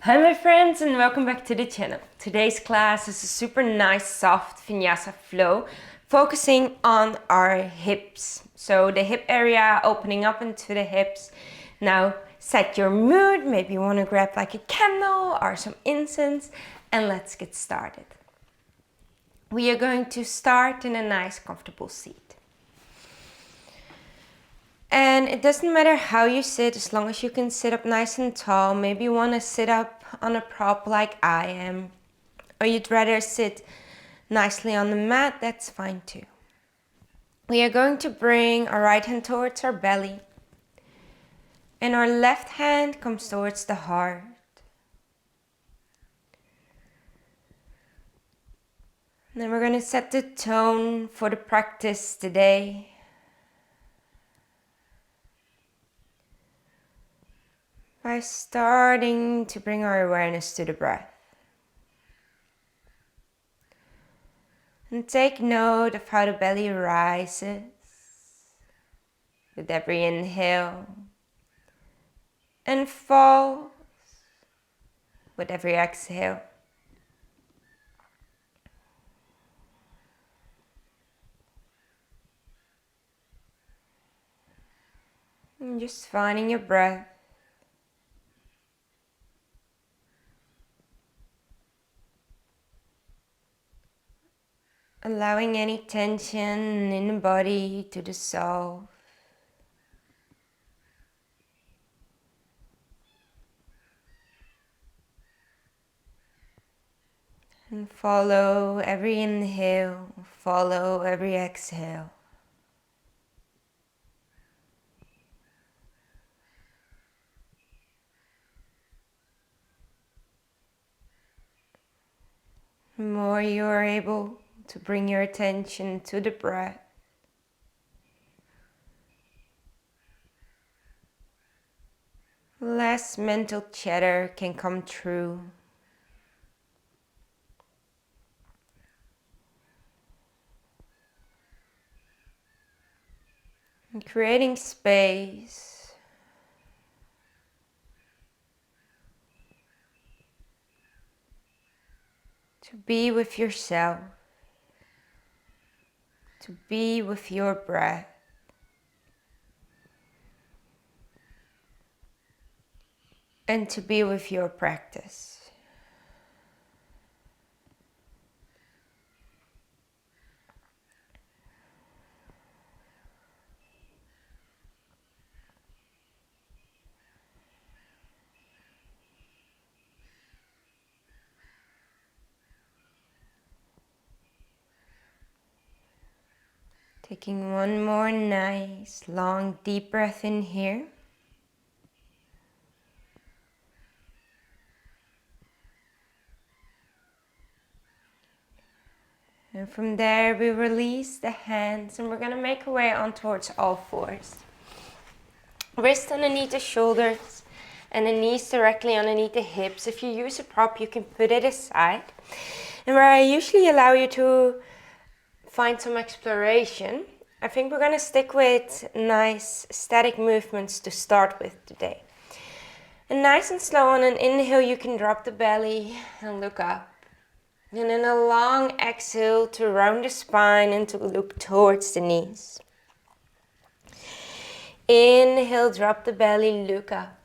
Hi my friends and welcome back to the channel. Today's class is a super nice soft Vinyasa flow focusing on our hips. So the hip area opening up into the hips. Now set your mood, maybe you want to grab like a candle or some incense and let's get started. We are going to start in a nice comfortable seat. And it doesn't matter how you sit as long as you can sit up nice and tall. Maybe you want to sit up on a prop like I am. Or you'd rather sit nicely on the mat, that's fine too. We are going to bring our right hand towards our belly. And our left hand comes towards the heart. And then we're going to set the tone for the practice today. By starting to bring our awareness to the breath. And take note of how the belly rises with every inhale and falls with every exhale. And just finding your breath. Allowing any tension in the body to dissolve. And follow every inhale, follow every exhale. The more you are able to bring your attention to the breath, less mental chatter can come true. And creating space to be with yourself, to be with your breath. And to be with your practice. Taking one more nice, long, deep breath in here. And from there we release the hands and we're going to make our way on towards all fours. Wrist underneath the shoulders and the knees directly underneath the hips. If you use a prop you can put it aside. And where I usually allow you to find some exploration, I think we're going to stick with nice static movements to start with today. And nice and slow on an inhale you can drop the belly and look up. And then a long exhale to round the spine and to look towards the knees. Inhale, drop the belly, look up.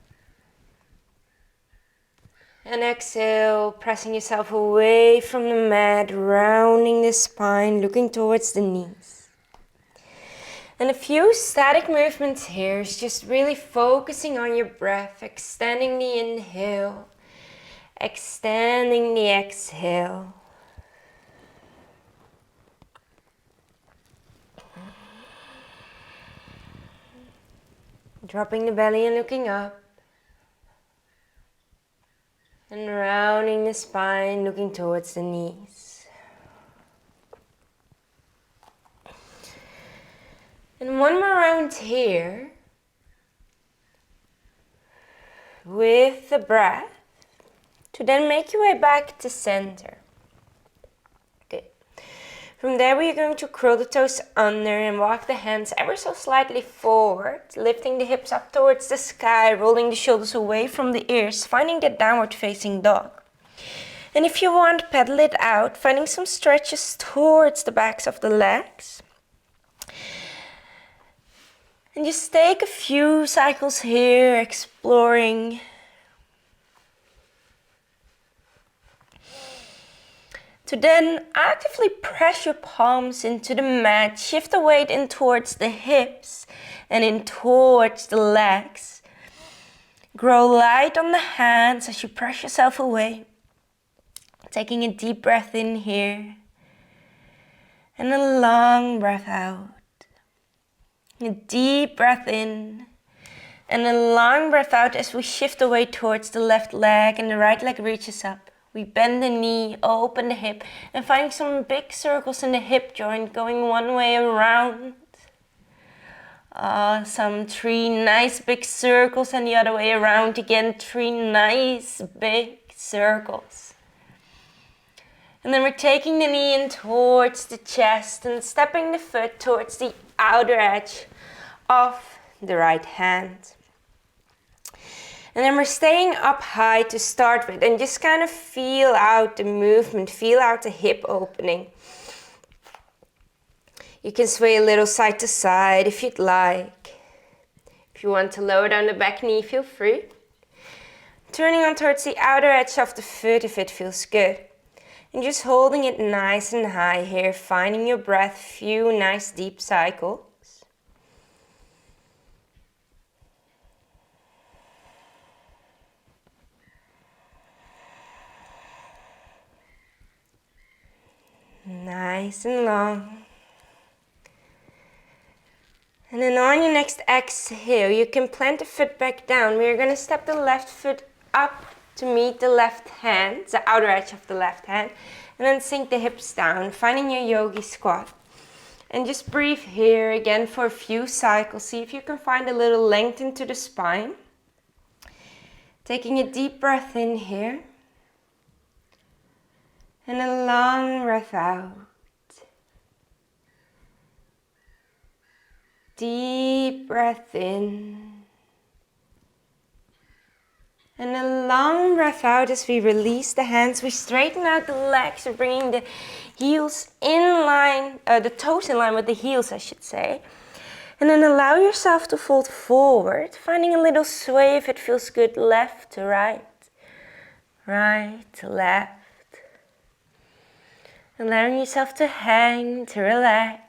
And exhale, pressing yourself away from the mat, rounding the spine, looking towards the knees. And a few static movements here is just really focusing on your breath, extending the inhale, extending the exhale. Dropping the belly and looking up. And rounding the spine, looking towards the knees. And one more round here. With the breath. To then make your way back to center. Good. From there we are going to curl the toes under and walk the hands ever so slightly forward, lifting the hips up towards the sky, rolling the shoulders away from the ears, finding that downward facing dog. And if you want, pedal it out, finding some stretches towards the backs of the legs. And just take a few cycles here, exploring. To then actively press your palms into the mat, shift the weight in towards the hips and in towards the legs. Grow light on the hands as you press yourself away. Taking a deep breath in here and a long breath out. A deep breath in and a long breath out as we shift the weight towards the left leg and the right leg reaches up. We bend the knee, open the hip, and finding some big circles in the hip joint, going one way around. Awesome, 3 nice big circles, and the other way around again, 3 nice big circles. And then we're taking the knee in towards the chest and stepping the foot towards the outer edge of the right hand. And then we're staying up high to start with and just kind of feel out the movement, feel out the hip opening. You can sway a little side to side if you'd like. If you want to lower down the back knee, feel free. Turning on towards the outer edge of the foot if it feels good. And just holding it nice and high here, finding your breath, few nice deep cycles. Nice and long. And then on your next exhale, you can plant the foot back down. We're going to step the left foot up to meet the left hand, the outer edge of the left hand. And then sink the hips down, finding your yogi squat. And just breathe here again for a few cycles. See if you can find a little length into the spine. Taking a deep breath in here. And a long breath out. Deep breath in. And a long breath out as we release the hands. We straighten out the legs. We're bringing the heels in line, the toes in line with the heels, I should say. And then allow yourself to fold forward, finding a little sway if it feels good, left to right, right to left. Allowing yourself to hang, to relax.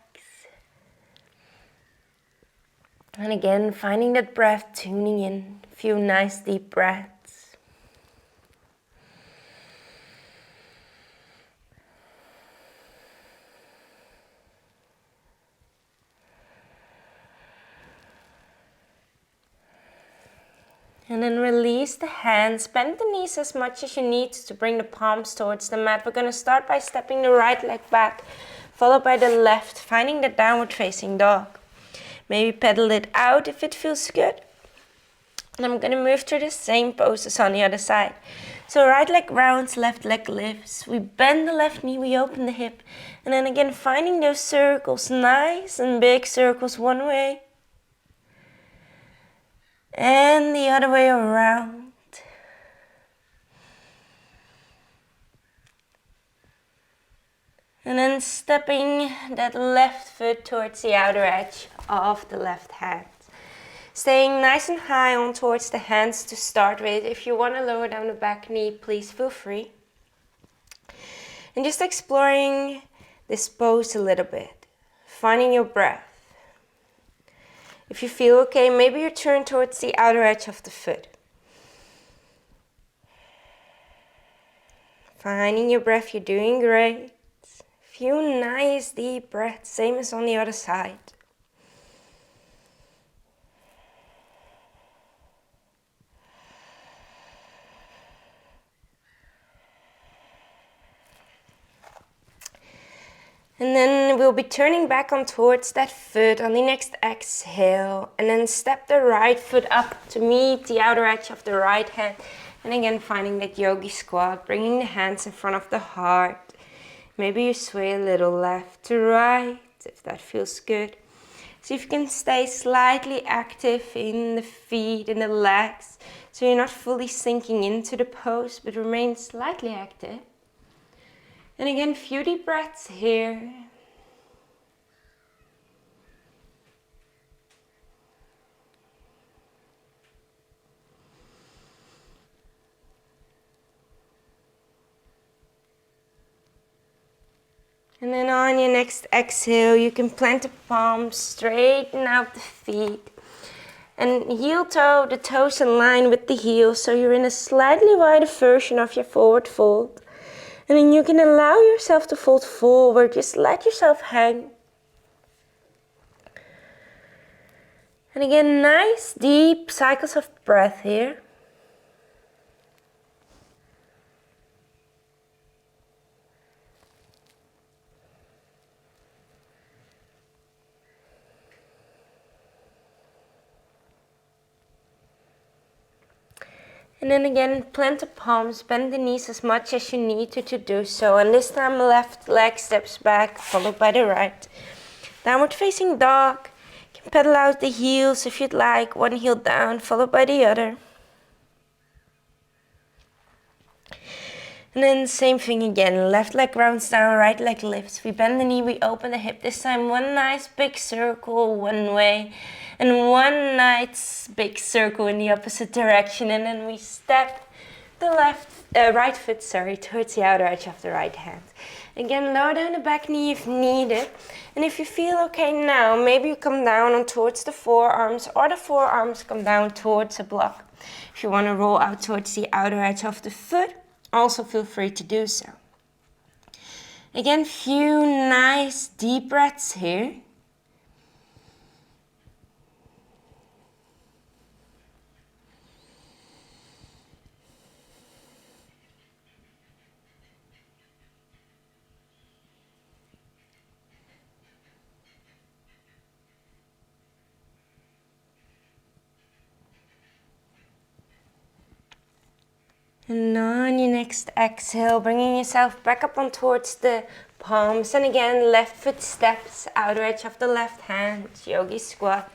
And again, finding that breath, tuning in, a few nice deep breaths. And then release the hands, bend the knees as much as you need to bring the palms towards the mat. We're going to start by stepping the right leg back, followed by the left, finding the downward facing dog. Maybe pedal it out if it feels good. And I'm going to move to the same poses on the other side. So right leg rounds, left leg lifts. We bend the left knee, we open the hip. And then again, finding those circles, nice and big circles one way. And the other way around. And then stepping that left foot towards the outer edge of the left hand. Staying nice and high on towards the hands to start with. If you want to lower down the back knee, please feel free. And just exploring this pose a little bit. Finding your breath. If you feel okay, maybe you turn towards the outer edge of the foot. Finding your breath, you're doing great. Few nice deep breaths, same as on the other side. And then we'll be turning back on towards that foot on the next exhale. And then step the right foot up to meet the outer edge of the right hand. And again, finding that yogi squat, bringing the hands in front of the heart. Maybe you sway a little left to right, if that feels good. See if you can stay slightly active in the feet and the legs, so you're not fully sinking into the pose, but remain slightly active. And again, a few deep breaths here. And then on your next exhale, you can plant the palms, straighten out the feet. And heel toe, the toes in line with the heels, so you're in a slightly wider version of your forward fold. And then you can allow yourself to fold forward, just let yourself hang. And again, nice deep cycles of breath here. And then again, plant the palms, bend the knees as much as you need to do so. And this time left leg steps back, followed by the right. Downward facing dog. You can pedal out the heels if you'd like. One heel down, followed by the other. And then same thing again. Left leg rounds down, right leg lifts. We bend the knee, we open the hip. This time one nice big circle one way. And one nice big circle in the opposite direction. And then we step the right foot, towards the outer edge of the right hand. Again, lower down the back knee if needed. And if you feel okay now, maybe you come down on towards the forearms, or the forearms come down towards the block. If you want to roll out towards the outer edge of the foot, also feel free to do so. Again, few nice deep breaths here. And on your next exhale, bringing yourself back up on towards the palms. And again, left foot steps, outer edge of the left hand, yogi squat.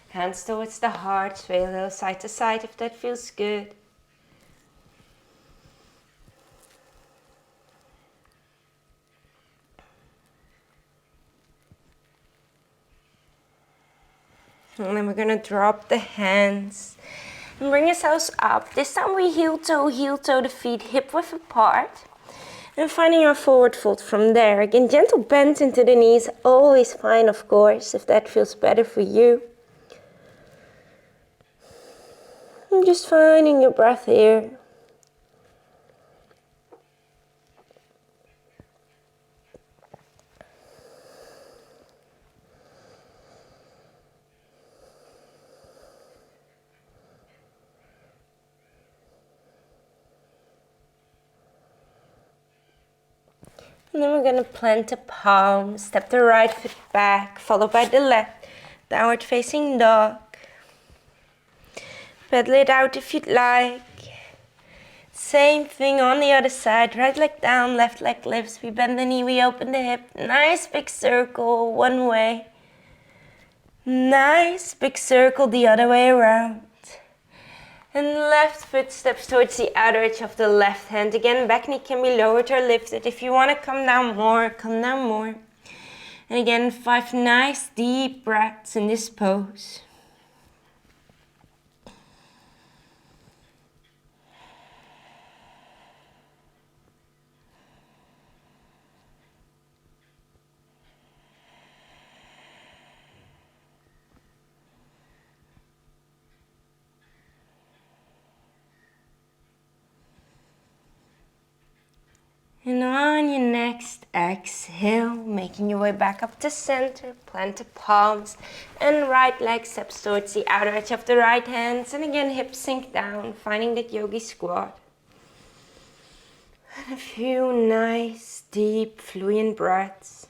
Hands towards the heart, sway a little side to side if that feels good. And then we're going to drop the hands and bring yourselves up. This time we heel toe the feet hip width apart. And finding our forward fold from there. Again, gentle bend into the knees, always fine of course, if that feels better for you. And just finding your breath here. And then we're going to plant the palm, step the right foot back, followed by the left, downward facing dog. Pedal it out if you'd like. Same thing on the other side, right leg down, left leg lifts. We bend the knee, we open the hip. Nice big circle, one way. Nice big circle the other way around. And left foot steps towards the outer edge of the left hand. Again, back knee can be lowered or lifted. If you want to come down more, come down more. And again, 5 nice deep breaths in this pose. And on your next exhale, making your way back up to center, plant the palms and right leg steps towards the outer edge of the right hands. And again, hips sink down, finding that yogi squat. And a few nice, deep, fluent breaths.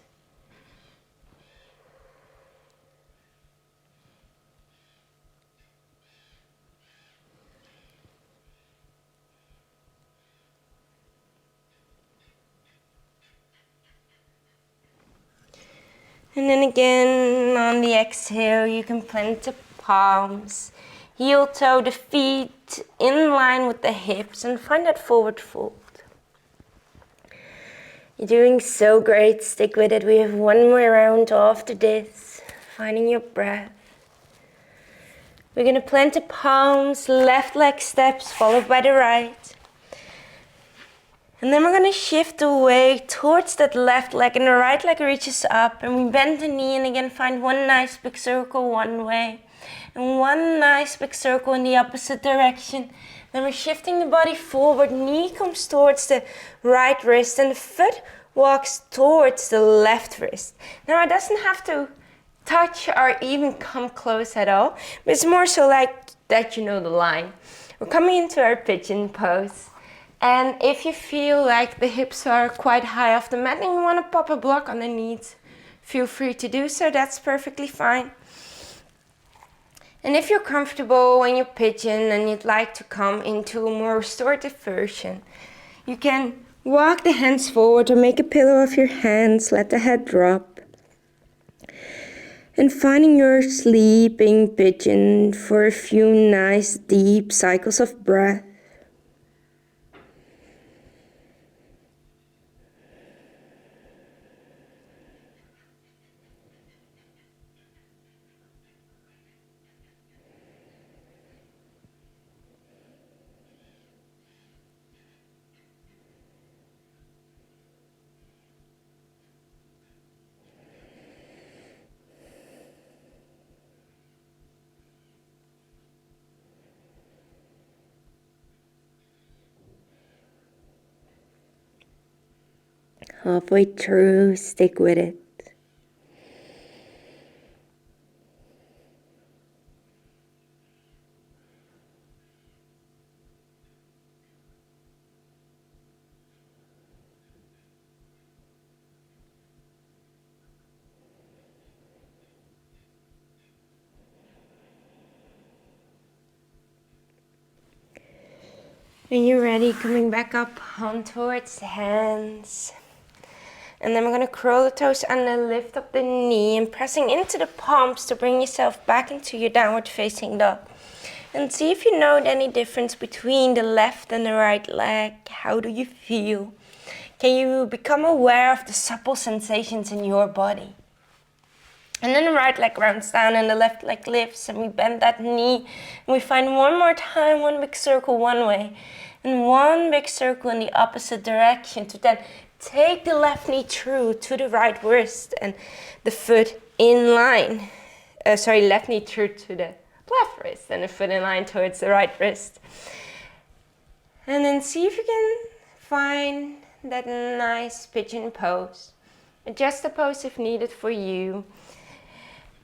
And then again, on the exhale, you can plant the palms. Heel toe the feet in line with the hips and find that forward fold. You're doing so great. Stick with it. We have one more round after this. Finding your breath. We're going to plant the palms, left leg steps, followed by the right. And then we're going to shift the weight towards that left leg and the right leg reaches up. And we bend the knee and again find one nice big circle one way. And one nice big circle in the opposite direction. Then we're shifting the body forward. Knee comes towards the right wrist and the foot walks towards the left wrist. Now it doesn't have to touch or even come close at all. But it's more so like that you know the line. We're coming into our pigeon pose. And if you feel like the hips are quite high off the mat and you want to pop a block underneath, feel free to do so. That's perfectly fine. And if you're comfortable when you pigeon and you'd like to come into a more restorative version, you can walk the hands forward or make a pillow of your hands, let the head drop. And finding your sleeping pigeon for a few nice deep cycles of breath. Halfway through, stick with it. When you're ready, coming back up on towards the hands. And then we're going to curl the toes under, lift up the knee and pressing into the palms to bring yourself back into your downward facing dog. And see if you note any difference between the left and the right leg. How do you feel? Can you become aware of the supple sensations in your body? And then the right leg rounds down and the left leg lifts and we bend that knee. And we find one more time, one big circle one way. And one big circle in the opposite direction to then take the left knee through to the right wrist and the foot in line. Left knee through to the left wrist and the foot in line towards the right wrist. And then see if you can find that nice pigeon pose. Adjust the pose if needed for you.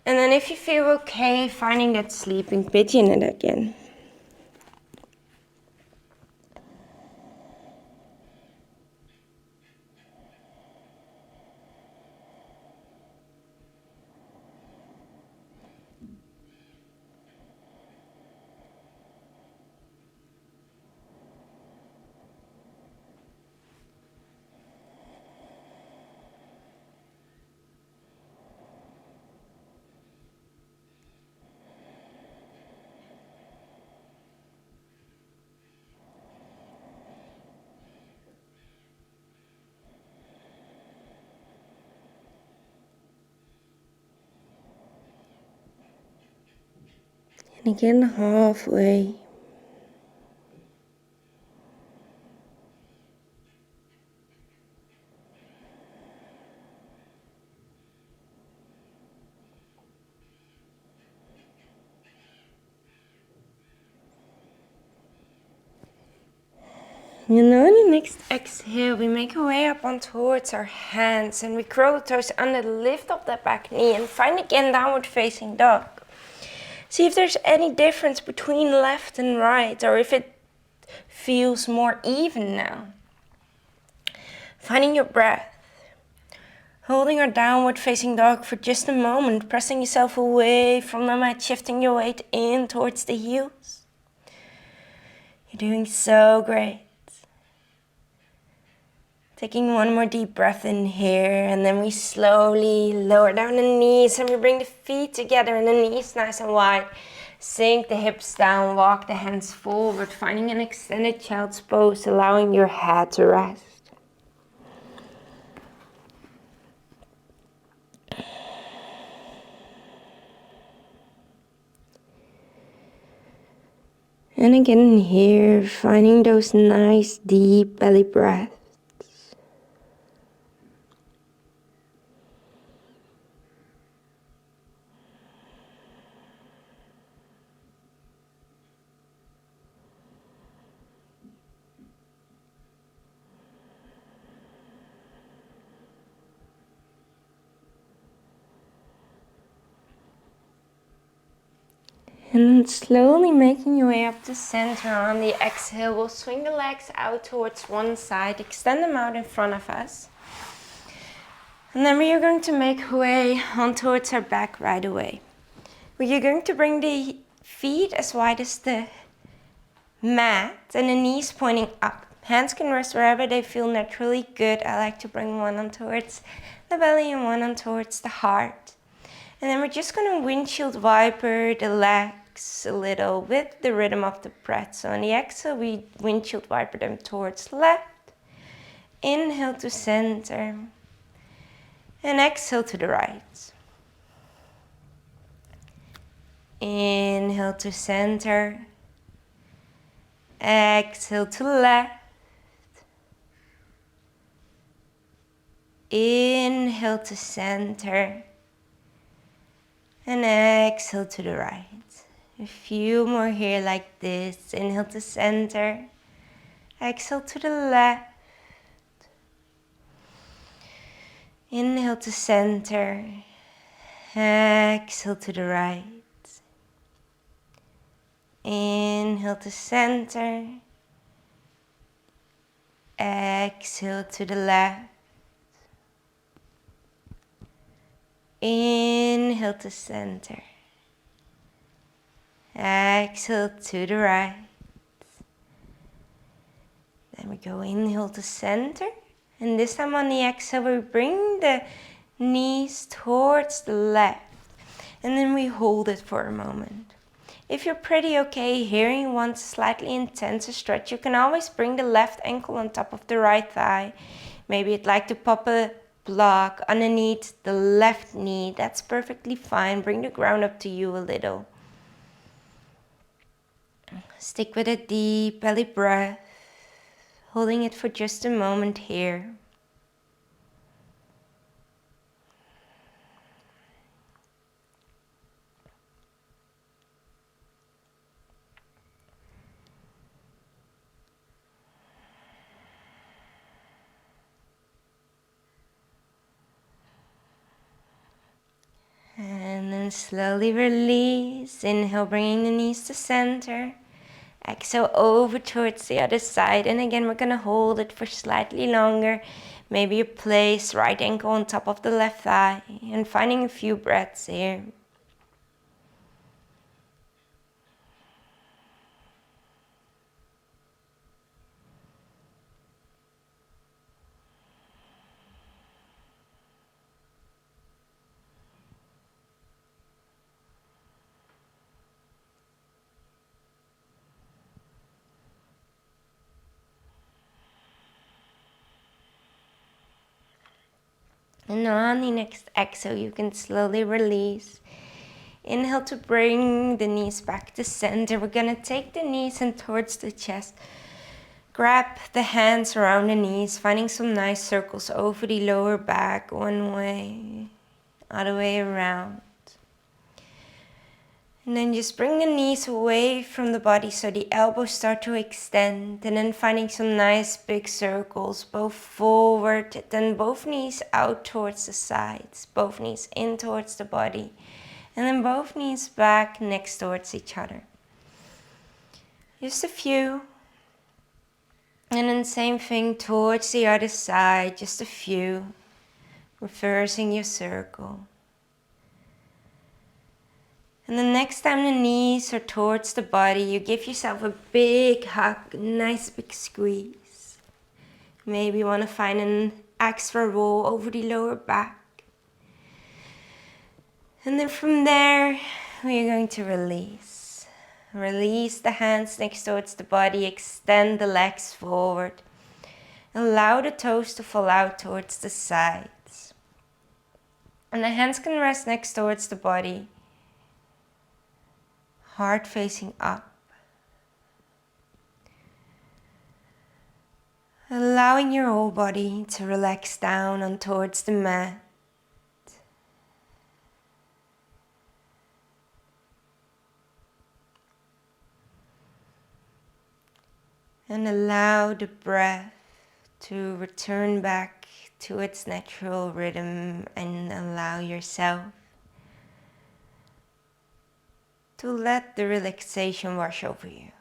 And then if you feel okay, finding that sleeping pigeon again. And again, halfway. And now in the next exhale, we make our way up on towards our hands and we curl the toes under, lift up that back knee and find again downward facing dog. See if there's any difference between left and right or if it feels more even now. Finding your breath. Holding our downward facing dog for just a moment, pressing yourself away from the mat, shifting your weight in towards the heels. You're doing so great. Taking one more deep breath in here, and then we slowly lower down the knees and we bring the feet together and the knees nice and wide. Sink the hips down, walk the hands forward, finding an extended child's pose, allowing your head to rest. And again here, finding those nice deep belly breaths. And then slowly making your way up to center. On the exhale, we'll swing the legs out towards one side, extend them out in front of us. And then we are going to make our way on towards our back right away. We are going to bring the feet as wide as the mat and the knees pointing up. Hands can rest wherever they feel naturally good. I like to bring one on towards the belly and one on towards the heart. And then we're just going to windshield wiper the legs a little with the rhythm of the breath. So on the exhale, we windshield wiper them towards left. Inhale to center. And exhale to the right. Inhale to center. Exhale to left. Inhale to center. And exhale to the right. A few more here like this. Inhale to center. Exhale to the left. Inhale to center. Exhale to the right. Inhale to center. Exhale to the left. Inhale to center. Exhale to the right. Then we go inhale to center. And this time on the exhale, we bring the knees towards the left. And then we hold it for a moment. If you're pretty okay here and you want slightly intenser stretch, you can always bring the left ankle on top of the right thigh. Maybe you'd like to pop a block underneath the left knee. That's perfectly fine. Bring the ground up to you a little. Stick with a deep belly breath, holding it for just a moment here. And then slowly release. Inhale, bringing the knees to center. Exhale over towards the other side. And again, we're going to hold it for slightly longer. Maybe you place right ankle on top of the left thigh. And finding a few breaths here. And on the next exhale, you can slowly release. Inhale to bring the knees back to center. We're going to take the knees in towards the chest. Grab the hands around the knees, finding some nice circles over the lower back. One way, other way around. And then just bring the knees away from the body so the elbows start to extend. And then finding some nice big circles, both forward, then both knees out towards the sides, both knees in towards the body. And then both knees back next towards each other. Just a few. And then same thing towards the other side, just a few. Reversing your circle. And the next time the knees are towards the body, you give yourself a big hug, a nice big squeeze. Maybe you want to find an extra roll over the lower back. And then from there, we're going to release. Release the hands next towards the body, extend the legs forward. Allow the toes to fall out towards the sides. And the hands can rest next towards the body. Heart facing up. Allowing your whole body to relax down on towards the mat. And allow the breath to return back to its natural rhythm, and allow yourself to let the relaxation wash over you.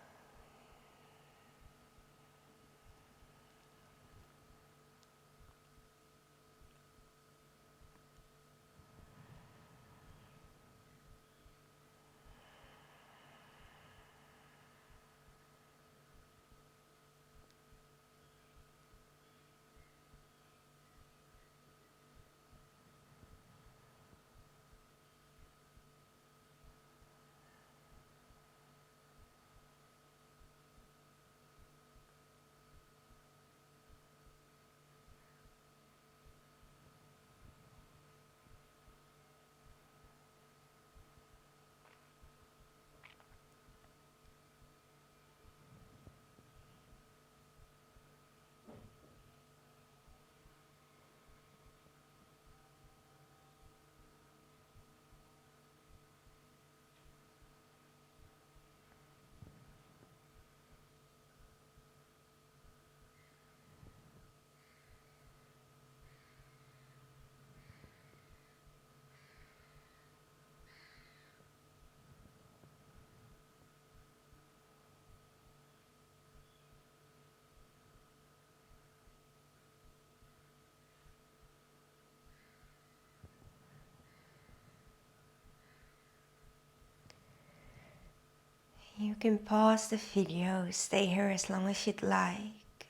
You can pause the video, stay here as long as you'd like.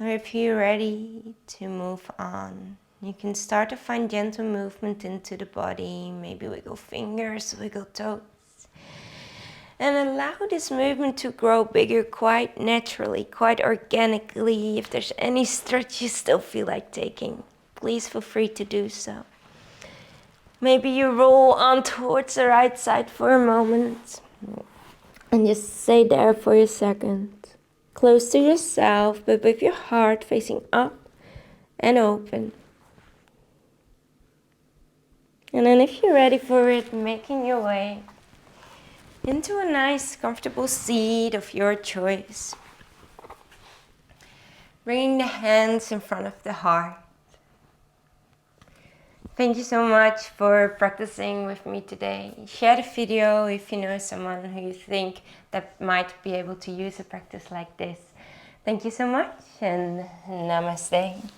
Or if you're ready to move on, you can start to find gentle movement into the body. Maybe wiggle fingers, wiggle toes. And allow this movement to grow bigger quite naturally, quite organically. If there's any stretch you still feel like taking, please feel free to do so. Maybe you roll on towards the right side for a moment. And just stay there for a second. Close to yourself, but with your heart facing up and open. And then if you're ready for it, making your way into a nice, comfortable seat of your choice. Bringing the hands in front of the heart. Thank you so much for practicing with me today. Share the video if you know someone who you think that might be able to use a practice like this. Thank you so much, and namaste.